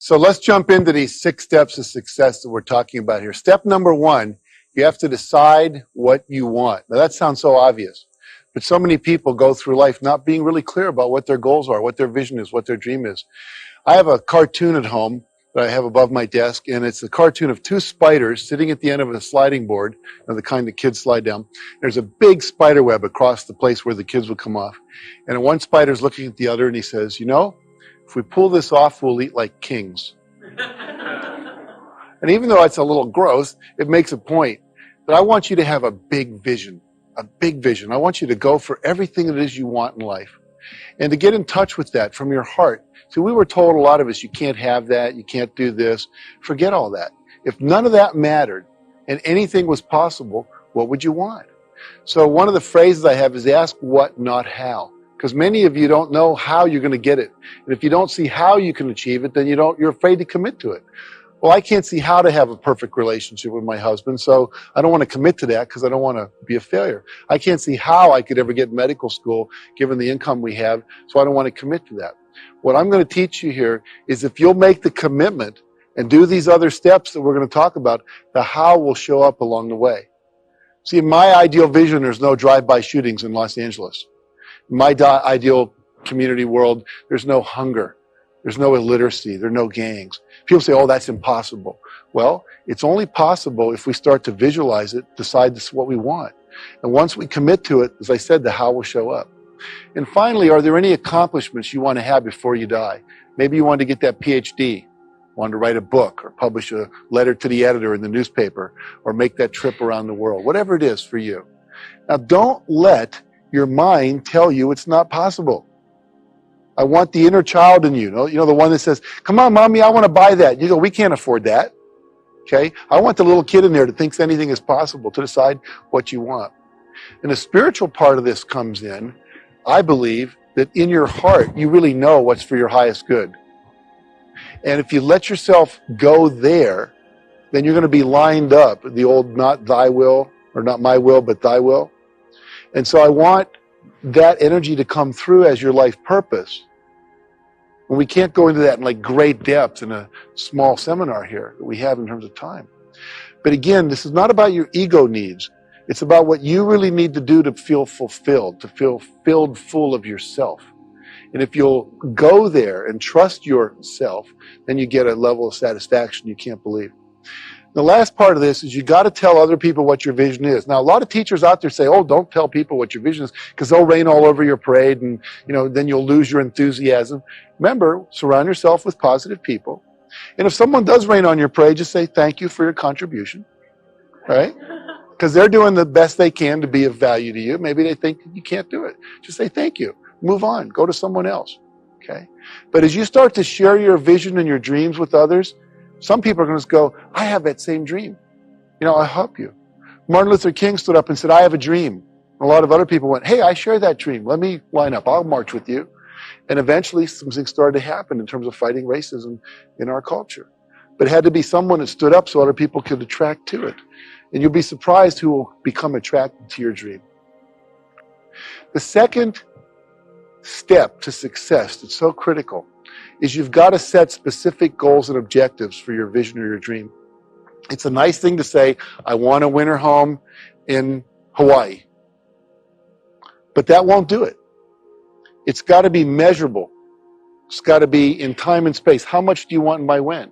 So let's jump into these 6 steps of success that we're talking about here. Step number 1, you have to decide what you want. Now that sounds so obvious, but so many people go through life not being really clear about what their goals are, what their vision is, what their dream is. I have a cartoon at home that I have above my desk, and it's a cartoon of 2 spiders sitting at the end of a sliding board, the kind that kids slide down. There's a big spider web across the place where the kids would come off. And one spider's looking at the other, and he says, you know, if we pull this off, we'll eat like kings. And even though it's a little gross, it makes a point. But I want you to have a big vision, a big vision. I want you to go for everything that it is you want in life. And to get in touch with that from your heart. So we were told, a lot of us, you can't have that, you can't do this. Forget all that. If none of that mattered and anything was possible, what would you want? So one of the phrases I have is ask what, not how. Because many of you don't know how you're going to get it. And if you don't see how you can achieve it, then you're afraid to commit to it. Well, I can't see how to have a perfect relationship with my husband, so I don't want to commit to that because I don't want to be a failure. I can't see how I could ever get medical school given the income we have, so I don't want to commit to that. What I'm going to teach you here is if you'll make the commitment and do these other steps that we're going to talk about, the how will show up along the way. See, in my ideal vision, there's no drive-by shootings in Los Angeles. In my ideal community world, there's no hunger. There's no illiteracy. There are no gangs. People say, oh, that's impossible. Well, it's only possible if we start to visualize it, decide this is what we want. And once we commit to it, as I said, the how will show up. And finally, are there any accomplishments you want to have before you die? Maybe you want to get that PhD, want to write a book or publish a letter to the editor in the newspaper or make that trip around the world, whatever it is for you. Now, don't let your mind tell you it's not possible. I want the inner child in you, the one that says, come on, mommy, I want to buy that. You go, we can't afford that. Okay? I want the little kid in there that thinks anything is possible to decide what you want. And the spiritual part of this comes in, I believe, that in your heart, you really know what's for your highest good. And if you let yourself go there, then you're going to be lined up, the old not thy will, or not my will, but thy will. And so I want that energy to come through as your life purpose. And we can't go into that in like great depth in a small seminar here that we have in terms of time. But again, this is not about your ego needs. It's about what you really need to do to feel fulfilled, to feel filled full of yourself. And if you'll go there and trust yourself, then you get a level of satisfaction you can't believe. The last part of this is you got to tell other people what your vision is. Now, a lot of teachers out there say, oh, don't tell people what your vision is because they'll rain all over your parade and, then you'll lose your enthusiasm. Remember, surround yourself with positive people. And if someone does rain on your parade, just say thank you for your contribution, right? Because they're doing the best they can to be of value to you. Maybe they think you can't do it. Just say thank you. Move on. Go to someone else, okay? But as you start to share your vision and your dreams with others, some people are going to go, I have that same dream. I'll help you. Martin Luther King stood up and said, I have a dream. A lot of other people went, hey, I share that dream. Let me line up. I'll march with you. And eventually something started to happen in terms of fighting racism in our culture. But it had to be someone that stood up so other people could attract to it. And you'll be surprised who will become attracted to your dream. The second step to success that's so critical is you've got to set specific goals and objectives for your vision or your dream. It's a nice thing to say, I want a winter home in Hawaii. But that won't do it. It's got to be measurable. It's got to be in time and space. How much do you want and by when?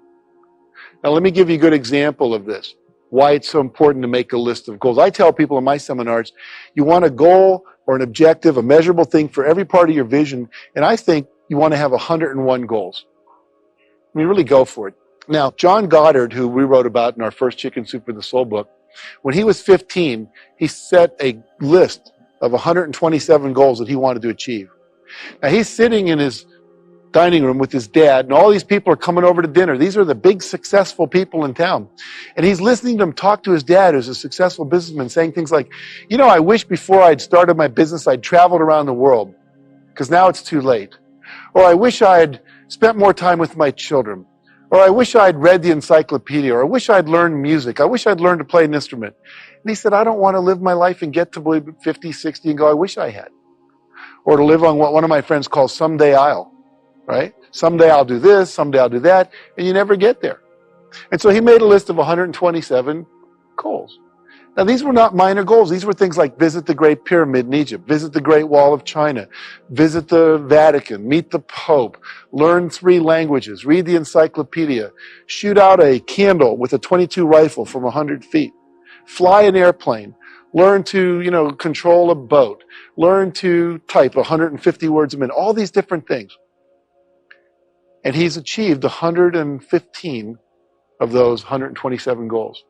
Now, let me give you a good example of this, why it's so important to make a list of goals. I tell people in my seminars, you want a goal or an objective, a measurable thing for every part of your vision, and I think you want to have 101 goals. I mean, really go for it. Now, John Goddard, who we wrote about in our first Chicken Soup for the Soul book, when he was 15, he set a list of 127 goals that he wanted to achieve. Now, he's sitting in his dining room with his dad, and all these people are coming over to dinner. These are the big, successful people in town. And he's listening to them talk to his dad, who's a successful businessman, saying things like, I wish before I'd started my business, I'd traveled around the world, because now it's too late. Or I wish I had spent more time with my children. Or I wish I had read the encyclopedia. Or I wish I'd learned music. I wish I'd learned to play an instrument. And he said, I don't want to live my life and get to 50, 60 and go, I wish I had. Or to live on what one of my friends calls someday I'll, right? Someday I'll do this, someday I'll do that, and you never get there. And so he made a list of 127 goals. Now, these were not minor goals. These were things like visit the Great Pyramid in Egypt, visit the Great Wall of China, visit the Vatican, meet the Pope, learn 3 languages, read the encyclopedia, shoot out a candle with a .22 rifle from 100 feet, fly an airplane, learn to, control a boat, learn to type 150 words a minute, all these different things. And he's achieved 115 of those 127 goals.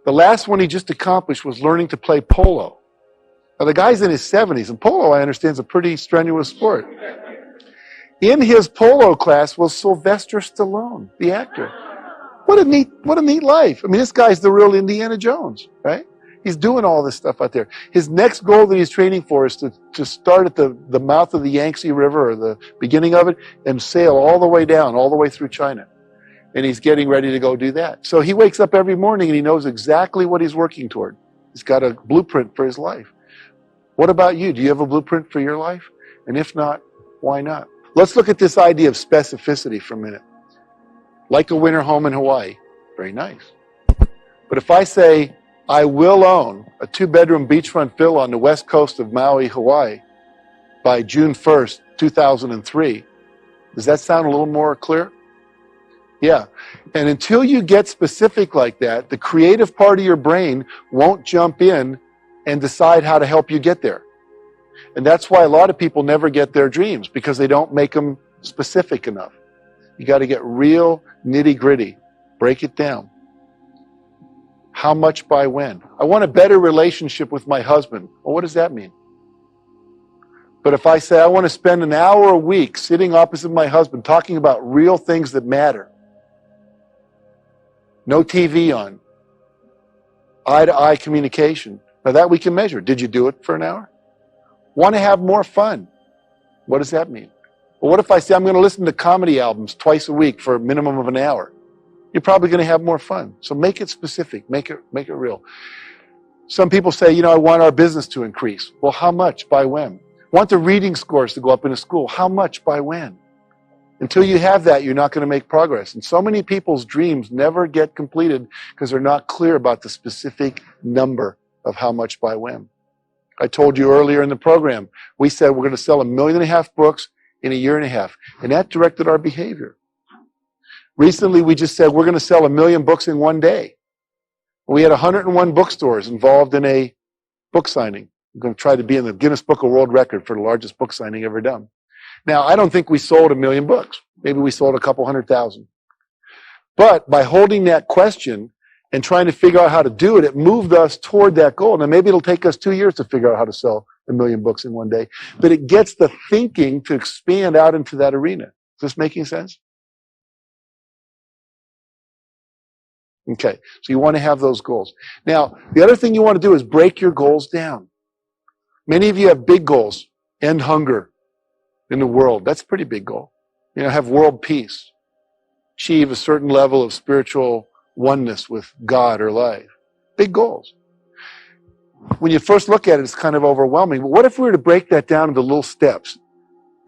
The last one he just accomplished was learning to play polo. Now, the guy's in his 70s, and polo, I understand, is a pretty strenuous sport. In his polo class was Sylvester Stallone, the actor. What a neat life. I mean, this guy's the real Indiana Jones, right? He's doing all this stuff out there. His next goal that he's training for is to start at the mouth of the Yangtze River, or the beginning of it, and sail all the way down, all the way through China. And he's getting ready to go do that. So he wakes up every morning and he knows exactly what he's working toward. He's got a blueprint for his life. What about you? Do you have a blueprint for your life? And if not, why not? Let's look at this idea of specificity for a minute. Like a winter home in Hawaii, very nice. But if I say, I will own a 2-bedroom beachfront villa on the west coast of Maui, Hawaii by June 1st, 2003, does that sound a little more clear? Yeah. And until you get specific like that, the creative part of your brain won't jump in and decide how to help you get there. And that's why a lot of people never get their dreams, because they don't make them specific enough. You got to get real nitty-gritty. Break it down. How much by when? I want a better relationship with my husband. Well, what does that mean? But if I say I want to spend an hour a week sitting opposite my husband talking about real things that matter, no TV on, eye-to-eye communication. Now that we can measure. Did you do it for an hour? Want to have more fun. What does that mean? Well, what if I say I'm going to listen to comedy albums twice a week for a minimum of an hour? You're probably going to have more fun. So make it specific. Make it real. Some people say, I want our business to increase. Well, how much? By when? Want the reading scores to go up in a school. How much? By when? Until you have that, you're not going to make progress. And so many people's dreams never get completed because they're not clear about the specific number of how much by when. I told you earlier in the program, we said we're going to sell 1.5 million books in 1.5 years. And that directed our behavior. Recently, we just said we're going to sell 1 million books in one day. We had 101 bookstores involved in a book signing. We're going to try to be in the Guinness Book of World Record for the largest book signing ever done. Now, I don't think we sold 1 million books. Maybe we sold a couple 100,000. But by holding that question and trying to figure out how to do it, it moved us toward that goal. Now, maybe it'll take us 2 years to figure out how to sell 1 million books in one day. But it gets the thinking to expand out into that arena. Is this making sense? Okay, so you want to have those goals. Now, the other thing you want to do is break your goals down. Many of you have big goals. End hunger in the world. That's a pretty big goal. Have world peace. Achieve a certain level of spiritual oneness with God or life. Big goals. When you first look at it, it's kind of overwhelming. But what if we were to break that down into little steps?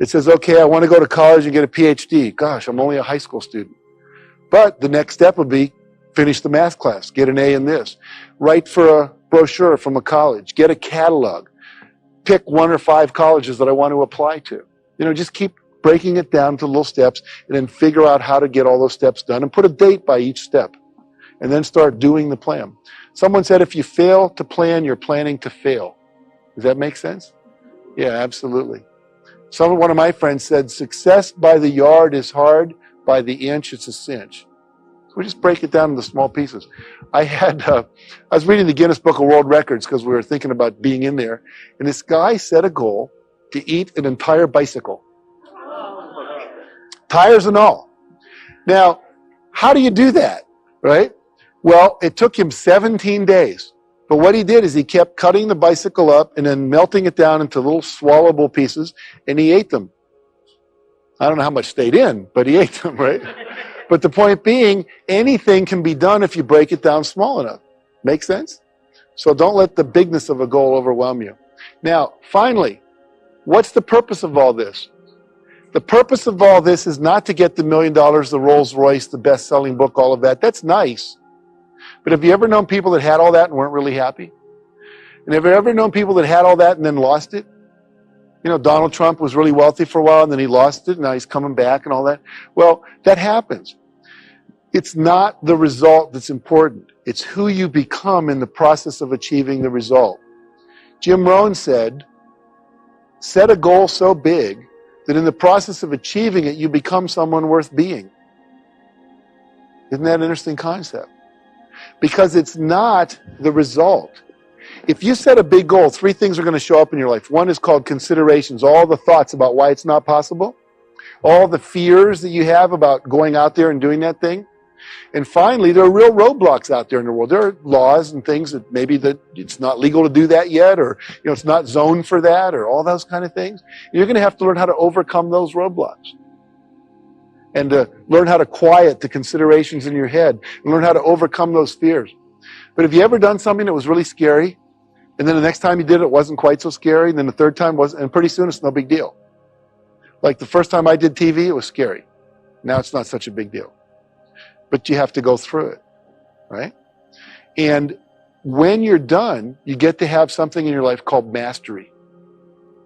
It says, okay, I want to go to college and get a PhD. Gosh, I'm only a high school student. But the next step would be finish the math class, get an A in this, write for a brochure from a college, get a catalog, pick 1 or 5 colleges that I want to apply to. Just keep breaking it down to little steps and then figure out how to get all those steps done and put a date by each step and then start doing the plan. Someone said if you fail to plan, you're planning to fail. Does that make sense? Yeah, absolutely. One of my friends said, success by the yard is hard, by the inch it's a cinch. So we just break it down into small pieces. I was reading the Guinness Book of World Records because we were thinking about being in there, and this guy set a goal to eat an entire bicycle. Tires and all. Now, how do you do that, right? Well, it took him 17 days. But what he did is he kept cutting the bicycle up and then melting it down into little swallowable pieces, and he ate them. I don't know how much stayed in, but he ate them, right? But the point being, anything can be done if you break it down small enough. Make sense? So don't let the bigness of a goal overwhelm you. Now, finally, what's the purpose of all this? The purpose of all this is not to get the $1 million, the Rolls Royce, the best-selling book, all of that. That's nice. But have you ever known people that had all that and weren't really happy? And have you ever known people that had all that and then lost it? You know, Donald Trump was really wealthy for a while and then he lost it and now he's coming back and all that. Well, that happens. It's not the result that's important. It's who you become in the process of achieving the result. Jim Rohn said, set a goal so big that in the process of achieving it, you become someone worth being. Isn't that an interesting concept? Because it's not the result. If you set a big goal, 3 things are going to show up in your life. One is called considerations, all the thoughts about why it's not possible, all the fears that you have about going out there and doing that thing. And finally, there are real roadblocks out there in the world. There are laws and things that maybe that it's not legal to do that yet, or it's not zoned for that, or all those kind of things. And you're going to have to learn how to overcome those roadblocks, and to learn how to quiet the considerations in your head, and learn how to overcome those fears. But have you ever done something that was really scary, and then the next time you did it, it wasn't quite so scary, and then the third time was, and pretty soon it's no big deal. Like the first time I did TV, it was scary. Now it's not such a big deal. But you have to go through it, right? And when you're done, you get to have something in your life called mastery.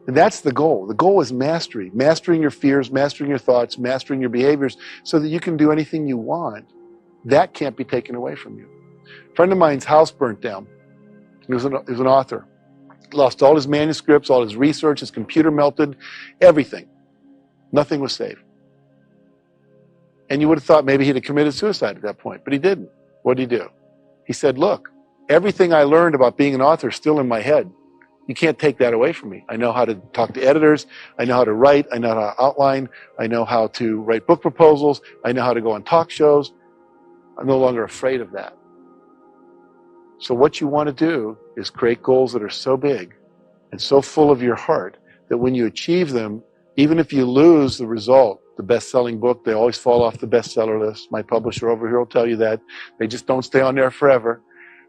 And that's the goal. The goal is mastery. Mastering your fears, mastering your thoughts, mastering your behaviors so that you can do anything you want. That can't be taken away from you. A friend of mine's house burnt down. He was an author. He lost all his manuscripts, all his research, his computer melted, everything. Nothing was saved. And you would have thought maybe he'd have committed suicide at that point, but he didn't. What did he do? He said, look, everything I learned about being an author is still in my head. You can't take that away from me. I know how to talk to editors. I know how to write. I know how to outline. I know how to write book proposals. I know how to go on talk shows. I'm no longer afraid of that. So what you want to do is create goals that are so big and so full of your heart that when you achieve them, even if you lose the result, the best-selling book, they always fall off the bestseller list. My publisher over here will tell you that. They just don't stay on there forever.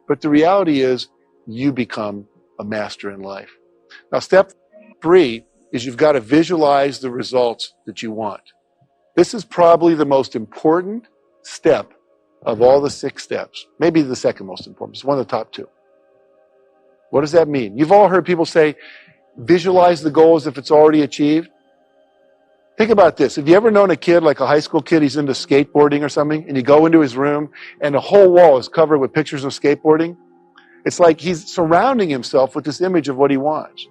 But the reality is you become a master in life. Now, step 3 is you've got to visualize the results that you want. This is probably the most important step of all the 6 steps. Maybe the second most important. It's one of the top 2. What does that mean? You've all heard people say, visualize the goal as if it's already achieved. Think about this. Have you ever known a kid, like a high school kid, he's into skateboarding or something, and you go into his room and the whole wall is covered with pictures of skateboarding? It's like he's surrounding himself with this image of what he wants.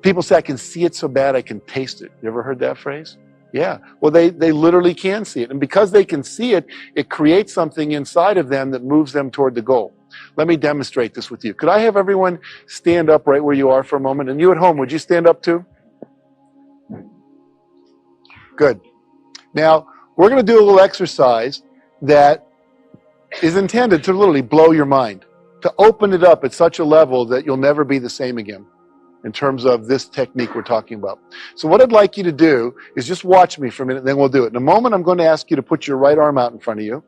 People say, I can see it so bad I can taste it. You ever heard that phrase? Yeah. Well, they literally can see it. And because they can see it, it creates something inside of them that moves them toward the goal. Let me demonstrate this with you. Could I have everyone stand up right where you are for a moment? And you at home, would you stand up too? Good. Now, we're going to do a little exercise that is intended to literally blow your mind, to open it up at such a level that you'll never be the same again in terms of this technique we're talking about. So what I'd like you to do is just watch me for a minute, and then we'll do it. In a moment, I'm going to ask you to put your right arm out in front of you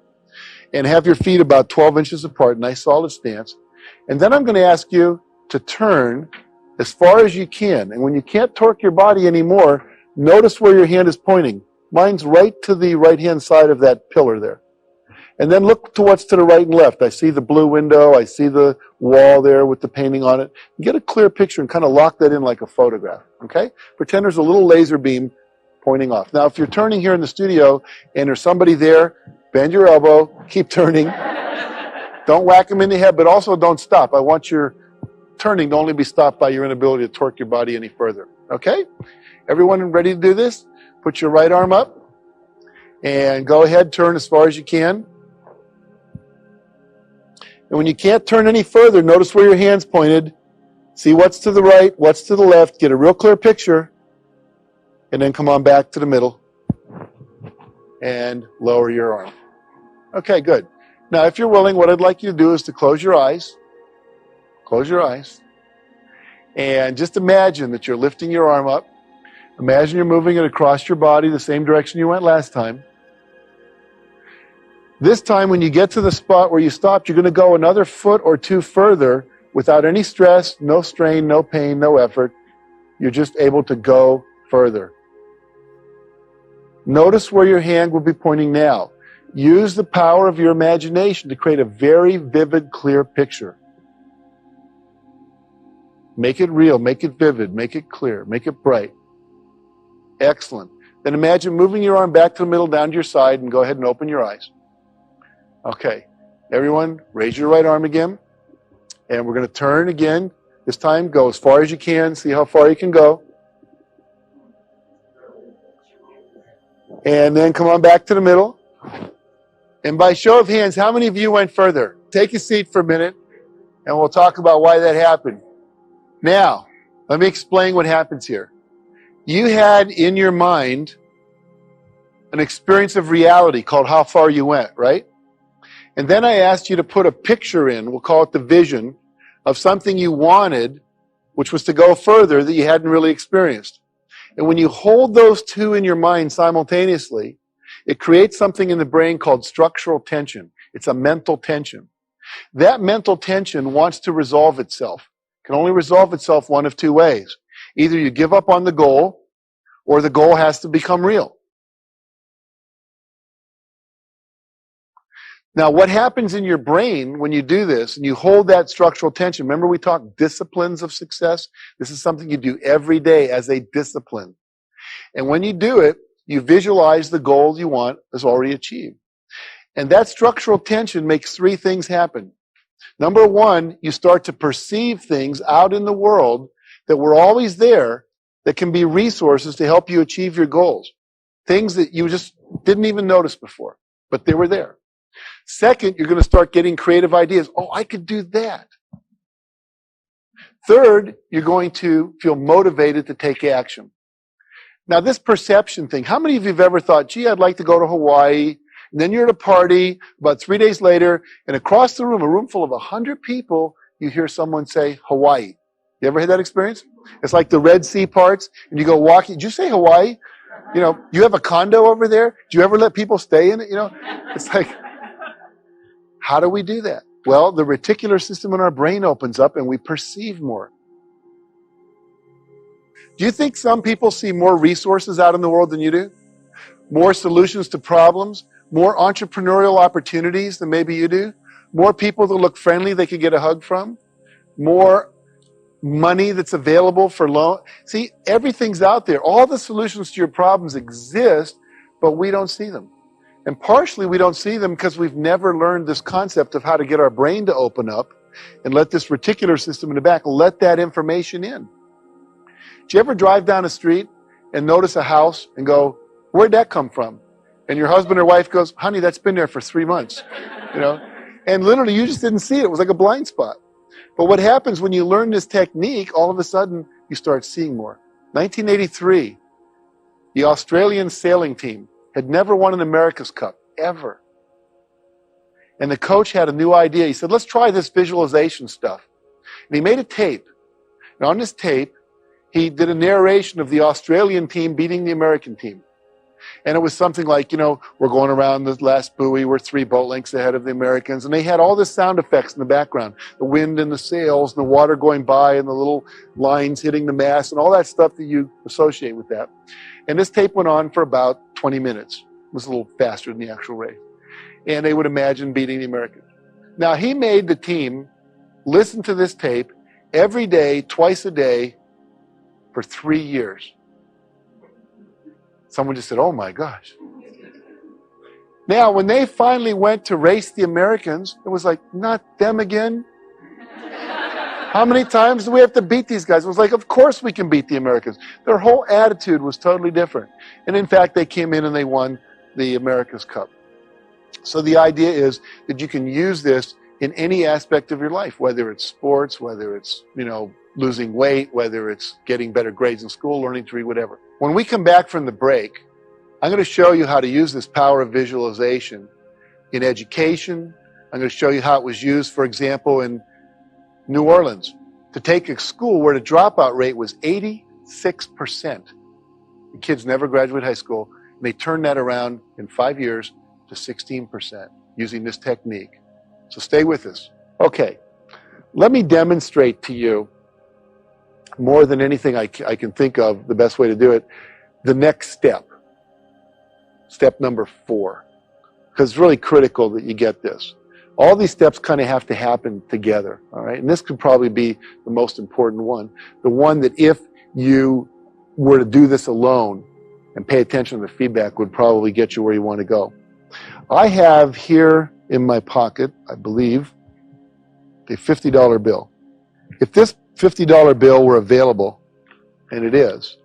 and have your feet about 12 inches apart, nice solid stance. And then I'm going to ask you to turn as far as you can. And when you can't torque your body anymore, notice where your hand is pointing. Mine's right to the right-hand side of that pillar there. And then look to what's to the right and left. I see the blue window. I see the wall there with the painting on it. Get a clear picture and kind of lock that in like a photograph, okay? Pretend there's a little laser beam pointing off. Now, if you're turning here in the studio and there's somebody there, bend your elbow, keep turning. Don't whack them in the head, but also don't stop. I want your turning to only be stopped by your inability to torque your body any further, okay? Everyone ready to do this? Put your right arm up and go ahead, turn as far as you can. And when you can't turn any further, notice where your hand's pointed. See what's to the right, what's to the left. Get a real clear picture. And then come on back to the middle. And lower your arm. Okay, good. Now, if you're willing, what I'd like you to do is to close your eyes. Close your eyes. And just imagine that you're lifting your arm up. Imagine you're moving it across your body the same direction you went last time. This time, when you get to the spot where you stopped, you're going to go another foot or 2 further without any stress, no strain, no pain, no effort. You're just able to go further. Notice where your hand will be pointing now. Use the power of your imagination to create a very vivid, clear picture. Make it real, make it vivid, make it clear, make it bright. Excellent. Then imagine moving your arm back to the middle, down to your side, and go ahead and open your eyes. Okay. Everyone, raise your right arm again. And we're going to turn again. This time, go as far as you can. See how far you can go. And then come on back to the middle. And by show of hands, how many of you went further? Take a seat for a minute, and we'll talk about why that happened. Now, let me explain what happens here. You had in your mind an experience of reality called how far you went, right? And then I asked you to put a picture in, we'll call it the vision, of something you wanted, which was to go further that you hadn't really experienced. And when you hold those two in your mind simultaneously, it creates something in the brain called structural tension. It's a mental tension. That mental tension wants to resolve itself. It can only resolve itself one of two ways. Either you give up on the goal, or the goal has to become real. Now, what happens in your brain when you do this and you hold that structural tension? Remember we talked disciplines of success? This is something you do every day as a discipline. And when you do it, you visualize the goal you want is already achieved. And that structural tension makes three things happen. Number one, you start to perceive things out in the world that were always there that can be resources to help you achieve your goals. Things that you just didn't even notice before, but they were there. Second, you're going to start getting creative ideas. Oh, I could do that. Third, you're going to feel motivated to take action. Now, this perception thing, how many of you have ever thought, gee, I'd like to go to Hawaii, and then you're at a party about 3 days later, and across the room, a room full of 100 people, you hear someone say Hawaii. You ever had that experience? It's like the Red Sea parts, and you go walking. Did you say Hawaii? You know, you have a condo over there? Do you ever let people stay in it? You know, it's like, how do we do that? Well, the reticular system in our brain opens up and we perceive more. Do you think some people see more resources out in the world than you do? More solutions to problems? More entrepreneurial opportunities than maybe you do? More people that look friendly they could get a hug from? More money that's available for loan? See, everything's out there. All the solutions to your problems exist, but we don't see them. And partially we don't see them because we've never learned this concept of how to get our brain to open up and let this reticular system in the back let that information in. Do you ever drive down a street and notice a house and go, where'd that come from? And your husband or wife goes, honey, that's been there for 3 months. You know, and literally you just didn't see it. It was like a blind spot. But what happens when you learn this technique, all of a sudden you start seeing more. 1983, the Australian sailing team had never won an America's Cup, ever. And the coach had a new idea. He said, let's try this visualization stuff. And he made a tape. And on this tape, he did a narration of the Australian team beating the American team. And it was something like, you know, we're going around the last buoy, we're 3 boat lengths ahead of the Americans. And they had all the sound effects in the background, the wind and the sails and the water going by and the little lines hitting the mast and all that stuff that you associate with that. And this tape went on for about 20 minutes. It was a little faster than the actual race. And they would imagine beating the Americans. Now, he made the team listen to this tape every day, twice a day, for 3 years. Someone just said, oh my gosh. Now, when they finally went to race the Americans, it was like, not them again? How many times do we have to beat these guys? It was like, of course we can beat the Americans. Their whole attitude was totally different. And in fact, they came in and they won the America's Cup. So the idea is that you can use this in any aspect of your life, whether it's sports, whether it's, you know, losing weight, whether it's getting better grades in school, learning to read, whatever. When we come back from the break, I'm going to show you how to use this power of visualization in education. I'm going to show you how it was used, for example, in New Orleans, to take a school where the dropout rate was 86%. The kids never graduate high school, and they turned that around in 5 years to 16% using this technique. So stay with us. Okay, let me demonstrate to you, more than anything I can think of, the best way to do it, the next step. step number 4, because it's really critical that you get this. All these steps kind of have to happen together, all right? And this could probably be the most important one. The one that if you were to do this alone and pay attention to the feedback would probably get you where you want to go. I have here in my pocket, I believe, a $50 bill. If this $50 bill were available, and it is,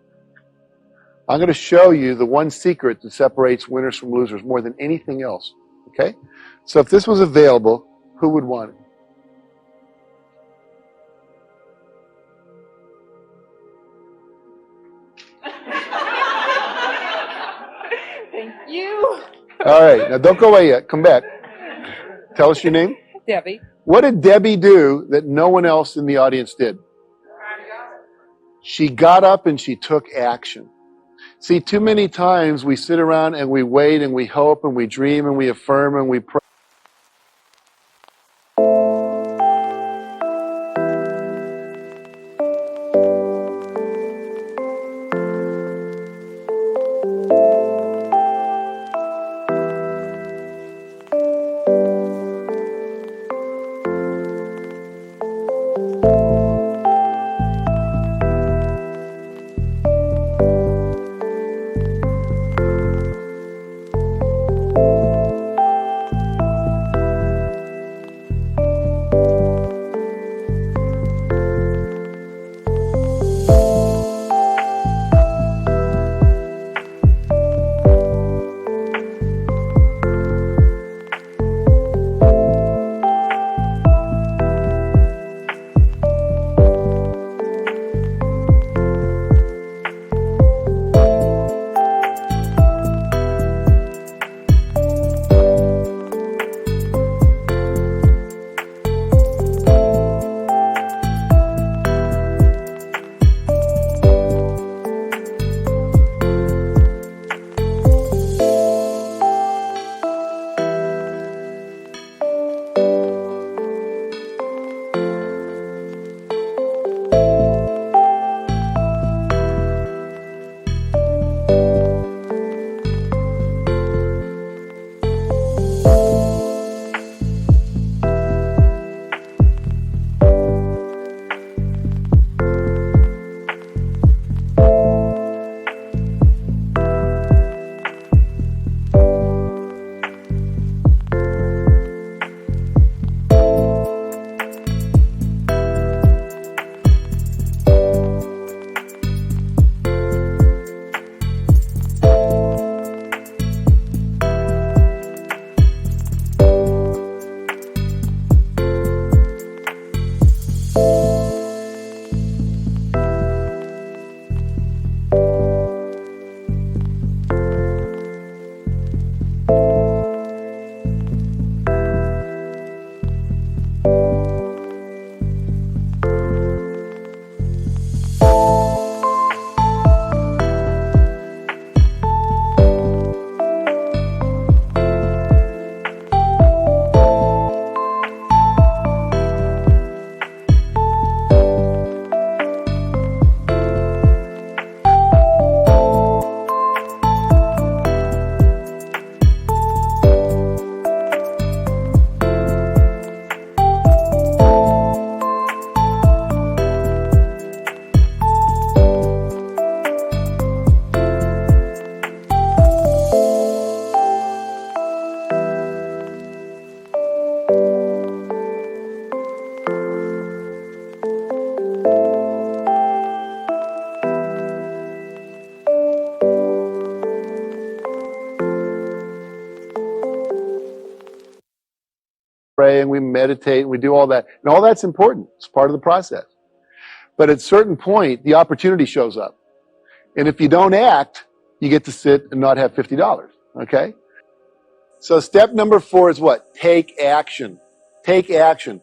I'm going to show you the one secret that separates winners from losers more than anything else, okay? So if this was available, who would want it? Thank you. All right, now don't go away yet. Come back. Tell us your name. Debbie. What did Debbie do that no one else in the audience did? She got up and she took action. See, too many times we sit around and we wait and we hope and we dream and we affirm and we pray. pray and we meditate and we do all that. And all that's important. It's part of the process. But at a certain point, the opportunity shows up. And if you don't act, you get to sit and not have $50. Okay? So step number 4 is what? Take action. Take action.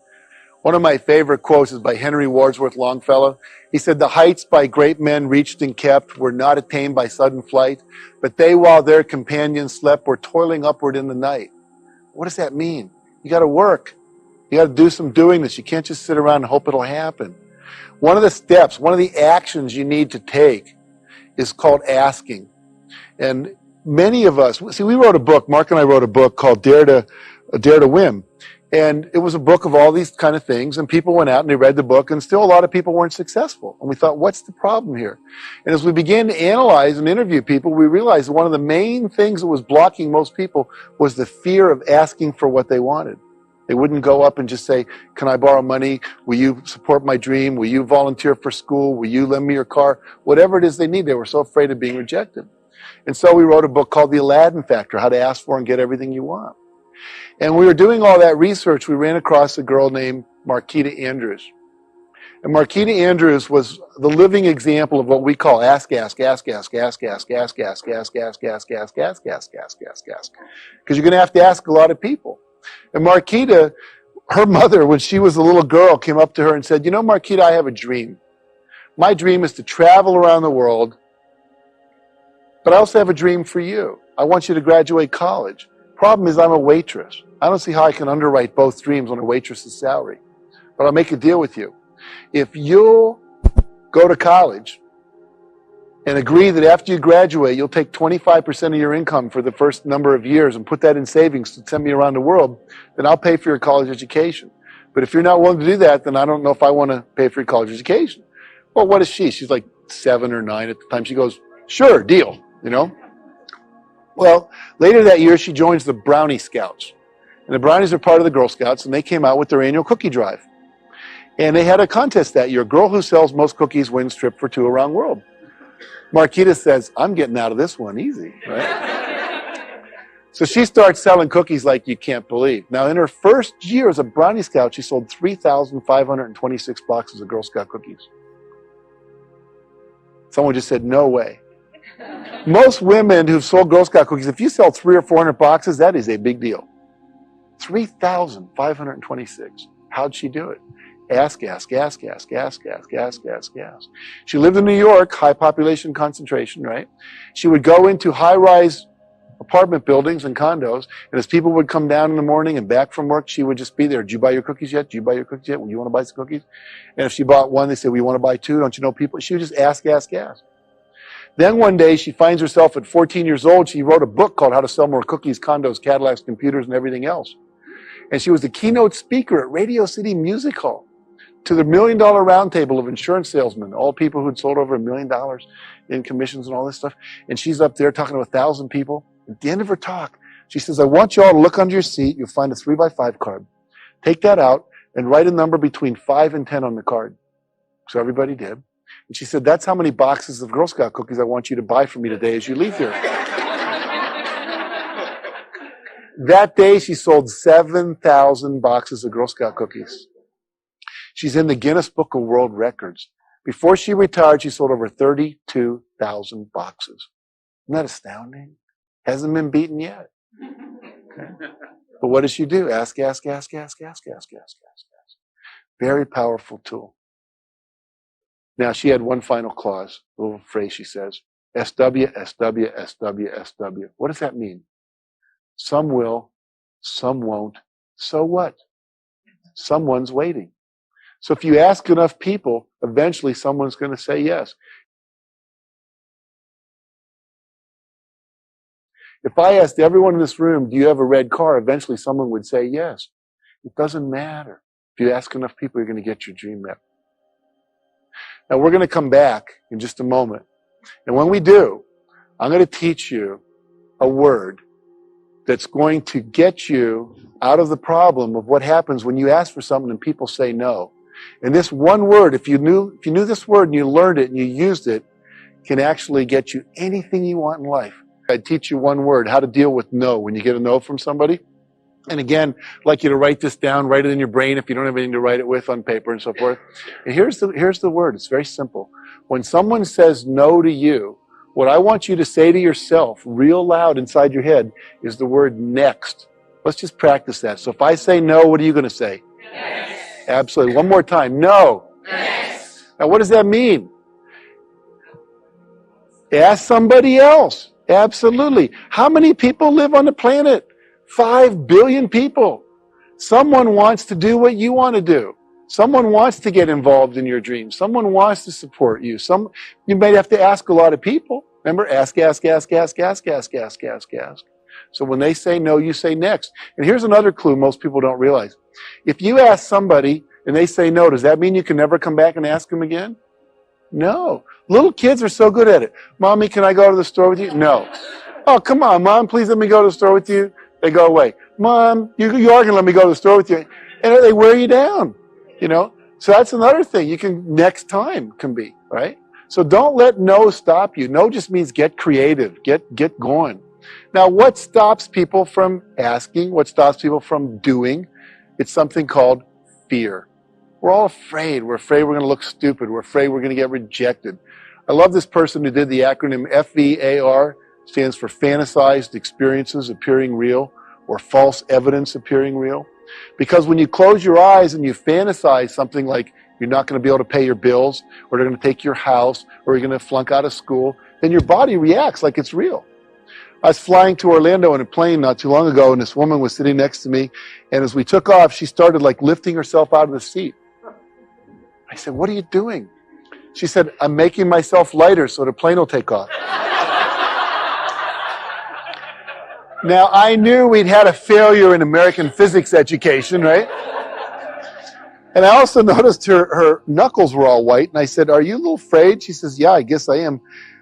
One of my favorite quotes is by Henry Wadsworth Longfellow. He said, "The heights by great men reached and kept were not attained by sudden flight, but they, while their companions slept, were toiling upward in the night." What does that mean? You got to work. You got to do some doing this. You can't just sit around and hope it'll happen. One of the steps, one of the actions you need to take is called asking. And many of us, see, we wrote a book, Mark and I wrote a book called Dare to Win. And it was a book of all these kind of things, and people went out and they read the book, and still a lot of people weren't successful. And we thought, what's the problem here? And as we began to analyze and interview people, we realized one of the main things that was blocking most people was the fear of asking for what they wanted. They wouldn't go up and just say, can I borrow money? Will you support my dream? Will you volunteer for school? Will you lend me your car? Whatever it is they need, they were so afraid of being rejected. And so we wrote a book called The Aladdin Factor, How to Ask For and Get Everything You Want. And we were doing all that research, we ran across a girl named Marquita Andrews. And Marquita Andrews was the living example of what we call ask, ask, ask, ask, ask, ask, ask, ask, ask, ask, ask, ask, ask, ask, ask, ask, ask. Because you're going to have to ask a lot of people. And Marquita, her mother, when she was a little girl, came up to her and said, you know, Marquita, I have a dream. My dream is to travel around the world, but I also have a dream for you. I want you to graduate college. Problem is, I'm a waitress. I don't see how I can underwrite both dreams on a waitress's salary. But I'll make a deal with you. If you'll go to college and agree that after you graduate, you'll take 25% of your income for the first number of years and put that in savings to send me around the world, then I'll pay for your college education. But if you're not willing to do that, then I don't know if I want to pay for your college education. Well, what is she? She's like 7 or 9 at the time. She goes, sure, deal, you know. Well, later that year, she joins the Brownie Scouts. And the Brownies are part of the Girl Scouts, and they came out with their annual cookie drive. And they had a contest that year. Girl who sells most cookies wins trip for 2 around the world. Marquita says, I'm getting out of this one easy, right? So she starts selling cookies like you can't believe. Now, in her first year as a Brownie Scout, she sold 3,526 boxes of Girl Scout cookies. Someone just said, no way. Most women who've sold Girl Scout cookies, if you sell 300 or 400 boxes, that is a big deal. 3,526. How'd she do it? Ask, ask, ask, ask, ask, ask, ask, ask, ask. She lived in New York, high population concentration, right? She would go into high-rise apartment buildings and condos, and as people would come down in the morning and back from work, she would just be there. Did you buy your cookies yet? Did you buy your cookies yet? Well, you want to buy some cookies? And if she bought one, they said, we want to buy 2. Don't you know people? She would just ask, ask, ask. Then one day, she finds herself at 14 years old. She wrote a book called How to Sell More Cookies, Condos, Cadillacs, Computers, and Everything Else. And she was the keynote speaker at Radio City Music Hall to the $1 Million Roundtable of insurance salesmen, all people who'd sold over $1 million in commissions and all this stuff. And she's up there talking to 1,000 people. At the end of her talk, she says, I want you all to look under your seat. You'll find a 3x5 card. Take that out and write a number between 5 and 10 on the card. So everybody did. And she said, that's how many boxes of Girl Scout cookies I want you to buy for me today as you leave here. That day, she sold 7,000 boxes of Girl Scout cookies. She's in the Guinness Book of World Records. Before she retired, she sold over 32,000 boxes. Isn't that astounding? Hasn't been beaten yet. Okay. But what does she do? Ask, ask, ask, ask, ask, ask, ask, ask, ask. Very powerful tool. Now, she had one final clause, a little phrase she says, SW, SW, SW, SW. What does that mean? Some will, some won't. So what? Someone's waiting. So if you ask enough people, eventually someone's going to say yes. If I asked everyone in this room, do you have a red car? Eventually someone would say yes. It doesn't matter. If you ask enough people, you're going to get your dream met. Now we're going to come back in just a moment. And when we do, I'm going to teach you a word that's going to get you out of the problem of what happens when you ask for something and people say no. And this one word, if you knew this word and you learned it and you used it, can actually get you anything you want in life. I'd teach you one word, how to deal with no when you get a no from somebody. And again, I'd like you to write this down, write it in your brain if you don't have anything to write it with on paper and so forth. And here's the word. It's very simple. When someone says no to you, what I want you to say to yourself real loud inside your head is the word next. Let's just practice that. So if I say no, what are you going to say? Yes. Absolutely. One more time. No. Yes. Now what does that mean? Ask somebody else. Absolutely. How many people live on the planet? 5 billion people. Someone wants to do what you want to do. Someone wants to get involved in your dreams. Someone wants to support you. You may have to ask a lot of people, Remember, ask, ask, ask, ask, ask, ask, ask, ask, ask. So when they say no, you say next. And here's another clue most people don't realize. If you ask somebody and they say no, does that mean you can never come back and ask them again? No. Little kids are so good at it. Mommy, can I go to the store with you? No. Oh, come on, Mom, please let me go to the store with you. They go away. Mom, you are going to let me go to the store with you. And they wear you down, you know. So that's another thing you can, next time can be, right? So don't let no stop you. No just means get creative, get going. Now, what stops people from asking? What stops people from doing? It's something called fear. We're all afraid. We're afraid we're going to look stupid. We're afraid we're going to get rejected. I love this person who did the acronym FVAR, stands for fantasized experiences appearing real, or false evidence appearing real. Because when you close your eyes and you fantasize something like you're not going to be able to pay your bills, or they're going to take your house, or you're going to flunk out of school, then your body reacts like it's real. I was flying to Orlando in a plane not too long ago, and this woman was sitting next to me, and as we took off, she started like lifting herself out of the seat. I said, "What are you doing?" She said, "I'm making myself lighter so the plane will take off." Now, I knew we'd had a failure in American physics education, right? And I also noticed her knuckles were all white, and I said, "Are you a little afraid?" She says, "Yeah, I guess I am."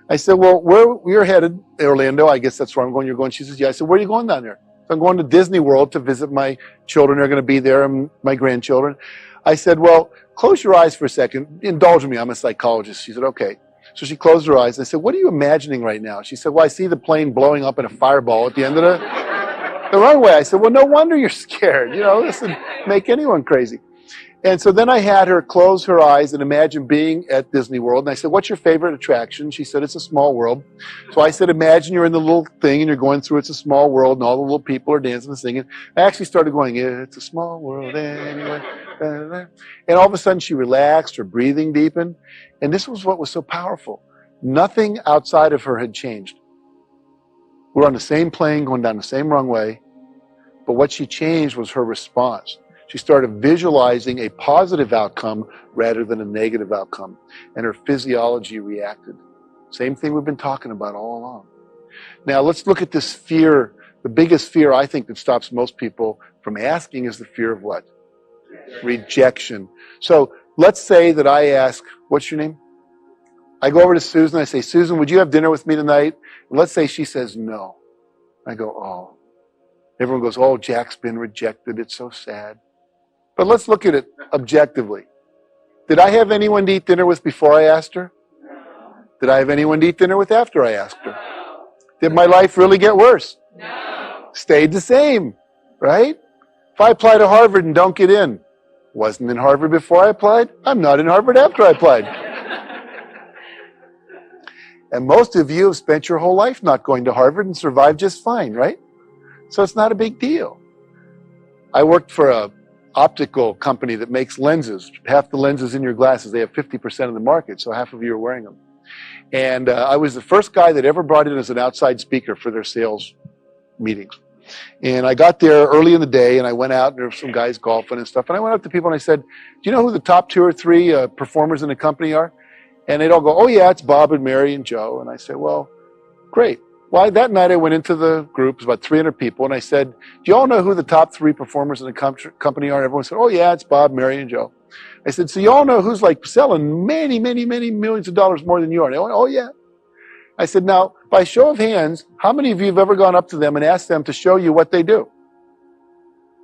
I said, "Well, where you're headed, Orlando, I guess that's where I'm going. You're going." She says, "Yeah." I said, "Where are you going down there?" So I'm going to Disney World to visit my children. They're going to be there, and my grandchildren. I said, "Well, close your eyes for a second. Indulge me. I'm a psychologist." She said, "Okay." So she closed her eyes. I said, "What are you imagining right now?" She said, "Well, I see the plane blowing up in a fireball at the end of the runway." I said, "Well, no wonder you're scared. You know, this would make anyone crazy." And so then I had her close her eyes and imagine being at Disney World. And I said, "What's your favorite attraction?" She said, "It's a small world." So I said, "Imagine you're in the little thing and you're going through It's a Small World and all the little people are dancing and singing." I actually started going, "It's a small world anyway." And all of a sudden she relaxed, her breathing deepened. And this was what was so powerful. Nothing outside of her had changed. We're on the same plane going down the same runway. But what she changed was her response. She started visualizing a positive outcome rather than a negative outcome. And her physiology reacted. Same thing we've been talking about all along. Now let's look at this fear. The biggest fear I think that stops most people from asking is the fear of what? Rejection. So let's say that I ask, "What's your name?" I go over to Susan. I say, "Susan, would you have dinner with me tonight?" And let's say she says no. I go, "Oh." Everyone goes, "Oh, Jack's been rejected. It's so sad." But let's look at it objectively. Did I have anyone to eat dinner with before I asked her? Did I have anyone to eat dinner with after I asked her? Did my life really get worse? No. Stayed the same, right? If I apply to Harvard and don't get in, wasn't in Harvard before I applied, I'm not in Harvard after I applied. And most of you have spent your whole life not going to Harvard and survived just fine, right? So it's not a big deal. I worked for a optical company that makes lenses. Half the lenses in your glasses, they have 50% of the market, so half of you are wearing them. And I was the first guy that ever brought in as an outside speaker for their sales meetings. And I got there early in the day, and I went out, and there were some guys golfing and stuff. And I went up to people, and I said, "Do you know who the top 2 or 3 performers in the company are?" And they'd all go, "Oh, yeah, it's Bob and Mary and Joe." And I said, "Well, great." Well, that night I went into the group, it was about 300 people, and I said, "Do you all know who the top 3 performers in the company are?" And everyone said, "Oh, yeah, it's Bob, Mary, and Joe." I said, "So you all know who's like selling many, many, many millions of dollars more than you are?" And they went, "Oh, yeah." I said, "Now, by show of hands, how many of you have ever gone up to them and asked them to show you what they do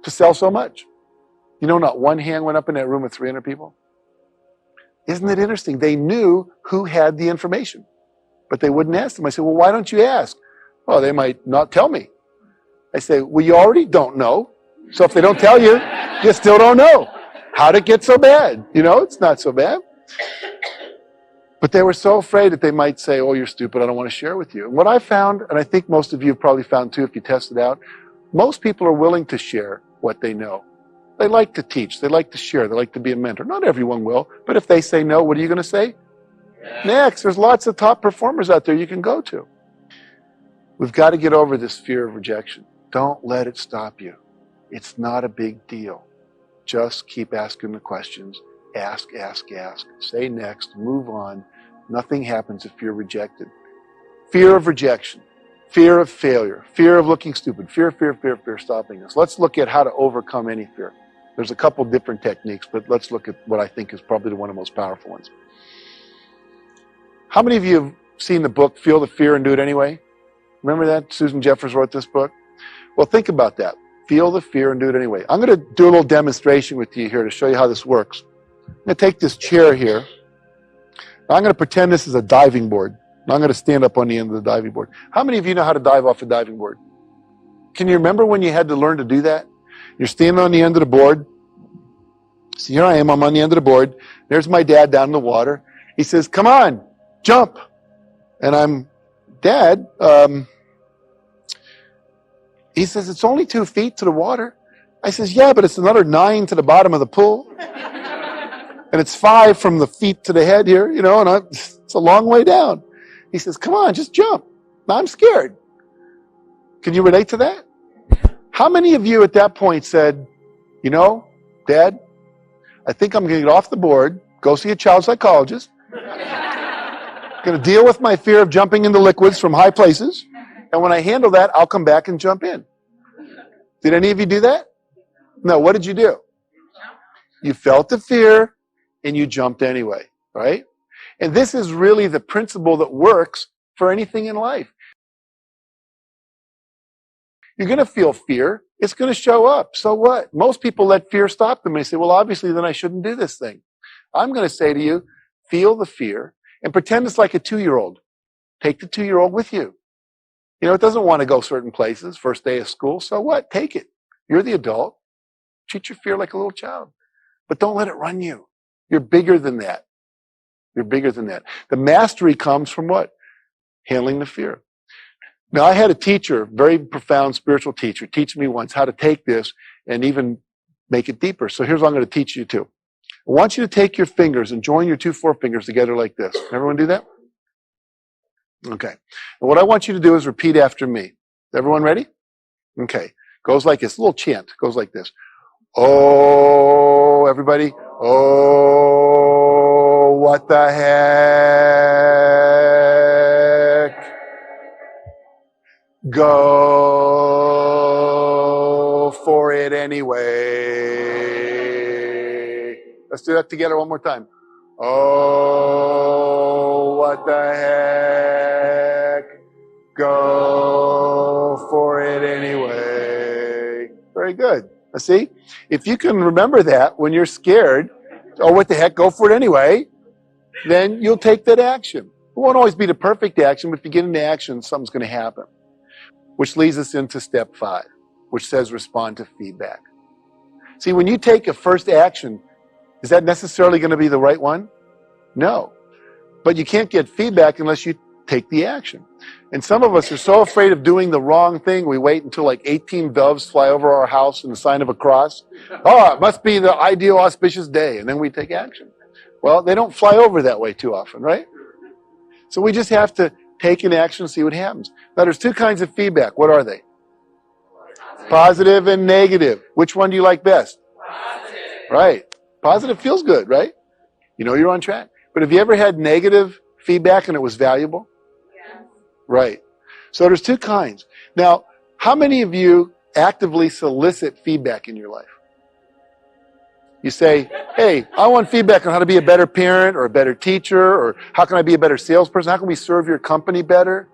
to sell so much?" You know, not one hand went up in that room with 300 people. Isn't it interesting? They knew who had the information, but they wouldn't ask them. I said, "Well, why don't you ask?" "Oh, they might not tell me." I say, "Well, you already don't know. So if they don't tell you, you still don't know. How'd it get so bad? You know, it's not so bad." But they were so afraid that they might say, "Oh, you're stupid. I don't want to share with you." And what I found, and I think most of you have probably found too if you test it out, most people are willing to share what they know. They like to teach. They like to share. They like to be a mentor. Not everyone will. But if they say no, what are you going to say? Yeah. Next. There's lots of top performers out there you can go to. We've got to get over this fear of rejection. Don't let it stop you. It's not a big deal. Just keep asking the questions. Ask, ask, ask. Say next. Move on. Nothing happens if you're rejected. Fear of rejection, fear of failure, fear of looking stupid, fear stopping us. Let's look at how to overcome any fear. There's a couple different techniques, but let's look at what I think is probably one of the most powerful ones. How many of you have seen the book, Feel the Fear and Do It Anyway? Remember that? Susan Jeffers wrote this book. Well, think about that. Feel the fear and do it anyway. I'm going to do a little demonstration with you here to show you how this works. I'm going to take this chair here. I'm going to pretend this is a diving board. I'm going to stand up on the end of the diving board. How many of you know how to dive off a diving board? Can you remember when you had to learn to do that? You're standing on the end of the board. So here I am. I'm on the end of the board. There's my dad down in the water. He says, come on, jump. And I'm, Dad, he says, it's only 2 feet to the water. I says, yeah, but it's another 9 to the bottom of the pool. And it's 5 from the feet to the head here, and it's a long way down. He says, come on, just jump. I'm scared. Can you relate to that? How many of you at that point said, Dad, I think I'm going to get off the board, go see a child psychologist, going to deal with my fear of jumping into liquids from high places, and when I handle that, I'll come back and jump in. Did any of you do that? No, what did you do? You felt the fear, and you jumped anyway, right? And this is really the principle that works for anything in life. You're going to feel fear. It's going to show up. So what? Most people let fear stop them. They say, well, obviously, then I shouldn't do this thing. I'm going to say to you, feel the fear and pretend it's like a 2-year-old. Take the 2-year-old with you. It doesn't want to go certain places, first day of school. So what? Take it. You're the adult. Treat your fear like a little child. But don't let it run you. You're bigger than that. You're bigger than that. The mastery comes from what? Handling the fear. Now, I had a teacher, very profound spiritual teacher, teach me once how to take this and even make it deeper. So here's what I'm going to teach you to. I want you to take your fingers and join your 2 forefingers together like this. Everyone do that? Okay. And what I want you to do is repeat after me. Everyone ready? Okay. Goes like this. A little chant. Goes like this. Oh, everybody. Oh, what the heck? Go for it anyway. Let's do that together one more time. Oh, what the heck? Go for it anyway. Very good. See, if you can remember that when you're scared, oh, what the heck, go for it anyway, then you'll take that action. It won't always be the perfect action, but if you get into action, something's going to happen. Which leads us into step 5, which says respond to feedback. See, when you take a first action, is that necessarily going to be the right one? No. But you can't get feedback unless you take the action. And some of us are so afraid of doing the wrong thing, we wait until like 18 doves fly over our house in the sign of a cross. Oh, it must be the ideal auspicious day. And then we take action. Well, they don't fly over that way too often, right? So we just have to take an action and see what happens. Now, there's 2 kinds of feedback. What are they? Positive and negative. Which one do you like best? Positive. Right. Positive feels good, right? You're on track. But have you ever had negative feedback and it was valuable? Yes. Right. So there's 2 kinds. Now, how many of you actively solicit feedback in your life? You say, hey, I want feedback on how to be a better parent or a better teacher, or how can I be a better salesperson? How can we serve your company better?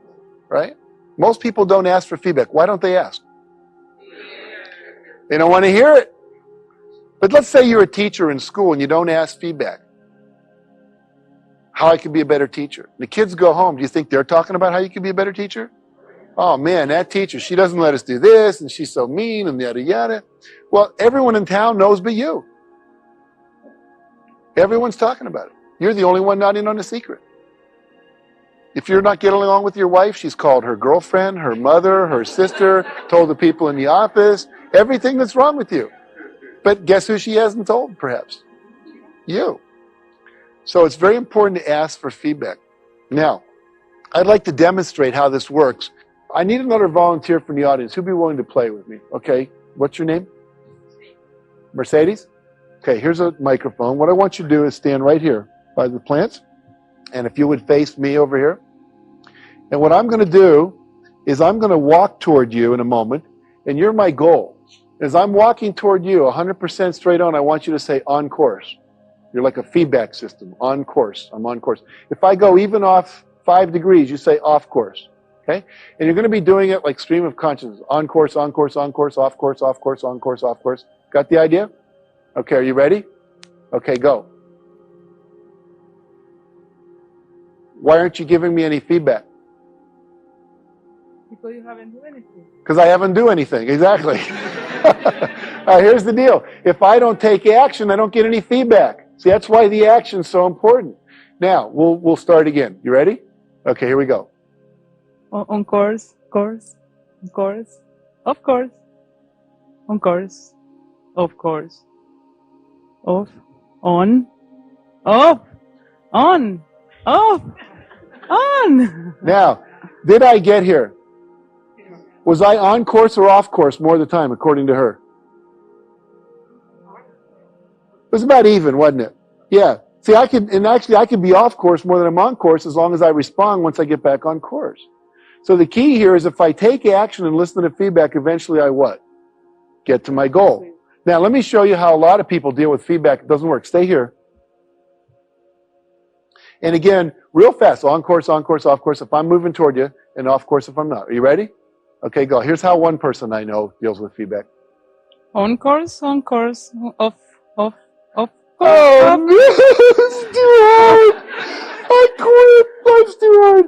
Right? Most people don't ask for feedback. Why don't they ask? They don't want to hear it. But let's say you're a teacher in school and you don't ask feedback. How I can be a better teacher. The kids go home. Do you think they're talking about how you can be a better teacher? Oh man, that teacher, she doesn't let us do this and she's so mean and yada yada. Well, everyone in town knows but you. Everyone's talking about it. You're the only one not in on the secret. If you're not getting along with your wife, she's called her girlfriend, her mother, her sister, told the people in the office, everything that's wrong with you. But guess who she hasn't told, perhaps? You. So it's very important to ask for feedback. Now, I'd like to demonstrate how this works. I need another volunteer from the audience. Who'd be willing to play with me? Okay, what's your name? Mercedes? Okay, here's a microphone. What I want you to do is stand right here by the plants. And if you would face me over here. And what I'm going to do is I'm going to walk toward you in a moment, and you're my goal. As I'm walking toward you 100% straight on, I want you to say on course. You're like a feedback system. On course. I'm on course. If I go even off 5 degrees, you say off course. Okay? And you're going to be doing it like stream of consciousness. On course, on course, on course, off course, off course, on course, off course. Got the idea? Okay, are you ready? Okay, go. Why aren't you giving me any feedback? Because you haven't done anything. Because I haven't done anything. Exactly. Here's the deal. If I don't take action, I don't get any feedback. See, that's why the action's so important. Now, we'll start again. You ready? Okay, here we go. On course, course, on course, of course, on course, of course, off, on, off, on, off, on. Now, did I get here? Was I on course or off course more of the time, according to her? It was about even, wasn't it? Yeah. See, I could be off course more than I'm on course as long as I respond once I get back on course. So the key here is if I take action and listen to feedback, eventually I what? Get to my goal. Now, let me show you how a lot of people deal with feedback. It doesn't work. Stay here. And again, real fast, on course, off course, if I'm moving toward you, and off course if I'm not. Are you ready? Okay, go. Here's how one person I know deals with feedback. On course, off course. Oh, it's too hard. I quit. That's too hard.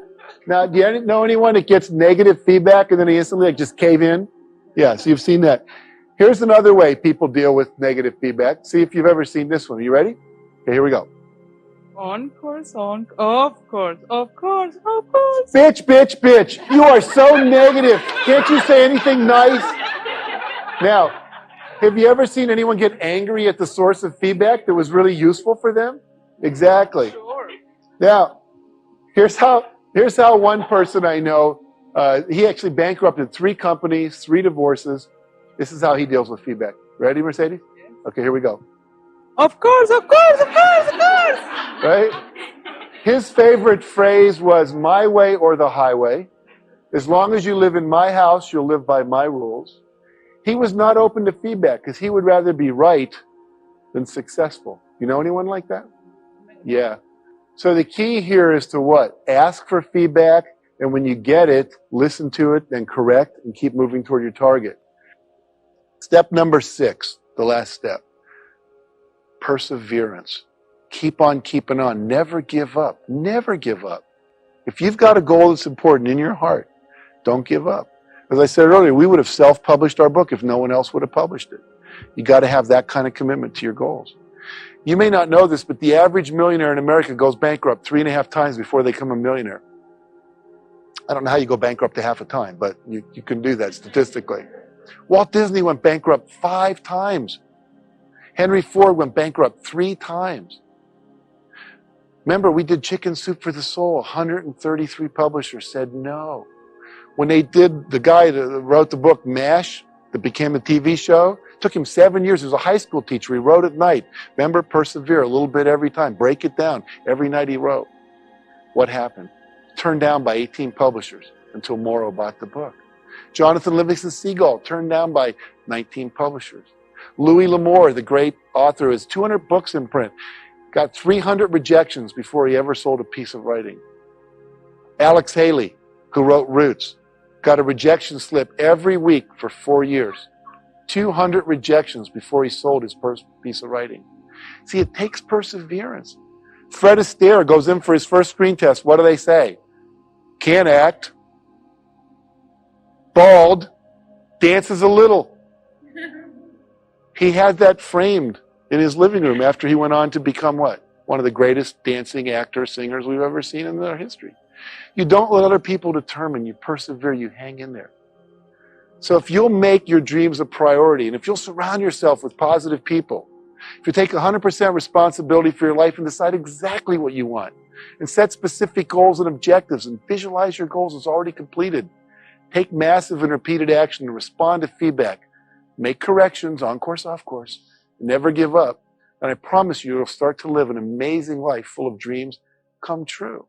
Now, do you know anyone that gets negative feedback and then they instantly just cave in? Yeah, so you've seen that. Here's another way people deal with negative feedback. See if you've ever seen this one. Are you ready? Okay, here we go. On course, off course. Bitch. You are so negative. Can't you say anything nice? Now, have you ever seen anyone get angry at the source of feedback that was really useful for them? Exactly. Sure. Now, here's how one person I know, he actually bankrupted 3 companies, 3 divorces. This is how he deals with feedback. Ready, Mercedes? Yes. Okay, here we go. Of course. Right? His favorite phrase was my way or the highway. As long as you live in my house, you'll live by my rules. He was not open to feedback because he would rather be right than successful. You know anyone like that? Yeah. So the key here is to what? Ask for feedback, and when you get it, listen to it, then correct, and keep moving toward your target. Step number 6, the last step. Perseverance. Keep on keeping on. Never give up. Never give up. If you've got a goal that's important in your heart, don't give up. As I said earlier, we would have self-published our book if no one else would have published it. You got to have that kind of commitment to your goals. You may not know this, but the average millionaire in America goes bankrupt 3.5 times before they become a millionaire. I don't know how you go bankrupt a half a time, but you can do that statistically. Walt Disney went bankrupt 5 times. Henry Ford went bankrupt 3 times. Remember, we did Chicken Soup for the Soul. 133 publishers said no. When they did, the guy that wrote the book MASH, that became a TV show, it took him 7 years. He was a high school teacher. He wrote at night. Remember, persevere a little bit every time. Break it down. Every night he wrote. What happened? Turned down by 18 publishers until Morrow bought the book. Jonathan Livingston Seagull, turned down by 19 publishers. Louis L'Amour, the great author, has 200 books in print. Got 300 rejections before he ever sold a piece of writing. Alex Haley, who wrote Roots, got a rejection slip every week for 4 years. 200 rejections before he sold his first piece of writing. See, it takes perseverance. Fred Astaire goes in for his first screen test. What do they say? Can't act. Bald. Dances a little. He had that framed in his living room after he went on to become what? One of the greatest dancing actors, singers we've ever seen in our history. You don't let other people determine. You persevere. You hang in there. So if you'll make your dreams a priority, and if you'll surround yourself with positive people, if you take 100% responsibility for your life and decide exactly what you want, and set specific goals and objectives, and visualize your goals as already completed, take massive and repeated action to respond to feedback, make corrections, on course, off course, never give up, and I promise you, you'll start to live an amazing life full of dreams come true.